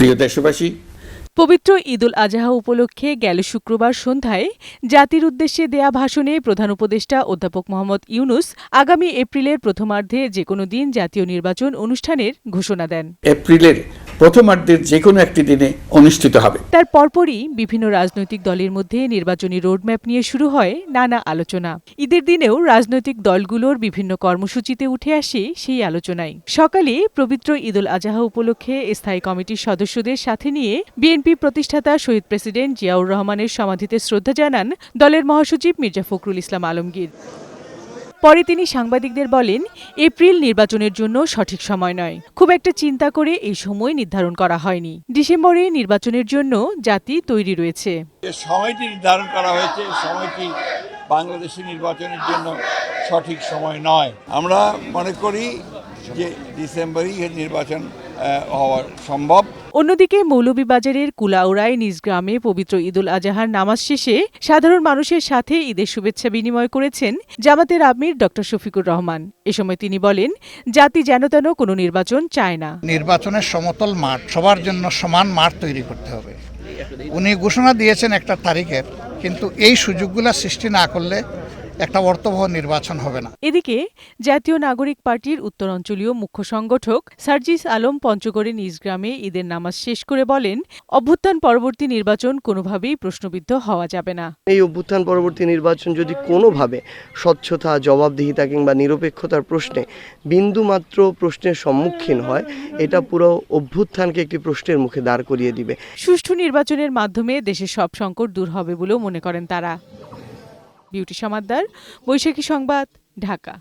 প্রিয় দেশবাসী, পবিত্র ঈদুল আজহা উপলক্ষে গেল শুক্রবার সন্ধ্যায় জাতির উদ্দেশ্যে দেয়া ভাষণে প্রধান উপদেষ্টা অধ্যাপক মোহাম্মদ ইউনূস আগামী এপ্রিলের প্রথমার্ধে যেকোনো দিন জাতীয় নির্বাচন অনুষ্ঠানের ঘোষণা দেন। এপ্রিলের প্রথমার্ধের যে কোনো একটি দিনে অনুষ্ঠিত হবে। তার পরপরই বিভিন্ন রাজনৈতিক দলের মধ্যে নির্বাচনী রোডম্যাপ নিয়ে শুরু হয় নানা আলোচনা। ঈদের দিনেও রাজনৈতিক দলগুলোর বিভিন্ন কর্মসূচিতে উঠে আসে সেই আলোচনায়। সকালে পবিত্র ঈদুল আজহা উপলক্ষে স্থায়ী কমিটির সদস্যদের সাথে নিয়ে বিএনপি প্রতিষ্ঠাতা শহীদ প্রেসিডেন্ট জিয়াউর রহমানের সমাধিতে শ্রদ্ধা জানান দলের মহাসচিব মির্জা ফখরুল ইসলাম আলমগীর। পরে তিনি সাংবাদিকদের বলেন, এপ্রিল নির্বাচনের জন্য সঠিক সময় নয়। খুব একটা চিন্তা করে এই সময় নির্ধারণ করা হয়নি। ডিসেম্বরে নির্বাচনের জন্য জাতি তৈরি রয়েছে। সময়টি নির্ধারণ করা হয়েছে, সময়টি বাংলাদেশের নির্বাচনের জন্য সঠিক সময় নয়। আমরা মনে করি যে ডিসেম্বরেই নির্বাচন হওয়া সম্ভব। অন্যদিকে মৌলভীবাজারের কুলাউড়ায় নিজ গ্রামে পবিত্র ঈদুল আজহার নামাজ শেষে সাধারণ মানুষের সাথে ঈদের শুভেচ্ছা বিনিময় করেছেন জামাতের আমির ড. শফিকুর রহমান। এ সময় তিনি বলেন, জাতি যেন তেন কোনো নির্বাচন চায় না। নির্বাচনের সমতল মাঠ, সবার জন্য সমান মাঠ তৈরি করতে হবে। উনি ঘোষণা দিয়েছেন একটা তারিখের, কিন্তু এই সুযোগগুলো সৃষ্টি না করলে একটা অর্থবহ নির্বাচন হবে না। এদিকে জাতীয় নাগরিক পার্টির উত্তরাঞ্চলীয় মুখ্য সংগঠক সার্জিস আলম পঞ্চগড়ে নিজ গ্রামে ঈদের নামাজ শেষ করে বলেন, অভ্যুত্থান পরবর্তী নির্বাচন কোনোভাবেই প্রশ্নবিদ্ধ হওয়া যাবে না। এই অভ্যুত্থান পরবর্তী নির্বাচন যদি কোনোভাবে স্বচ্ছতা, জবাবদিহিতা কিংবা নিরপেক্ষতার প্রশ্নে বিন্দুমাত্র প্রশ্নের সম্মুখীন হয়, এটা পুরো অভ্যুত্থানকে একটি প্রশ্নের মুখে দাঁড় করিয়ে দিবে। সুষ্ঠু নির্বাচনের মাধ্যমে দেশের সব সংকট দূর হবে বলেও মনে করেন তারা। বিউটি সমাদ্দার, বৈশাখী সংবাদ, ঢাকা।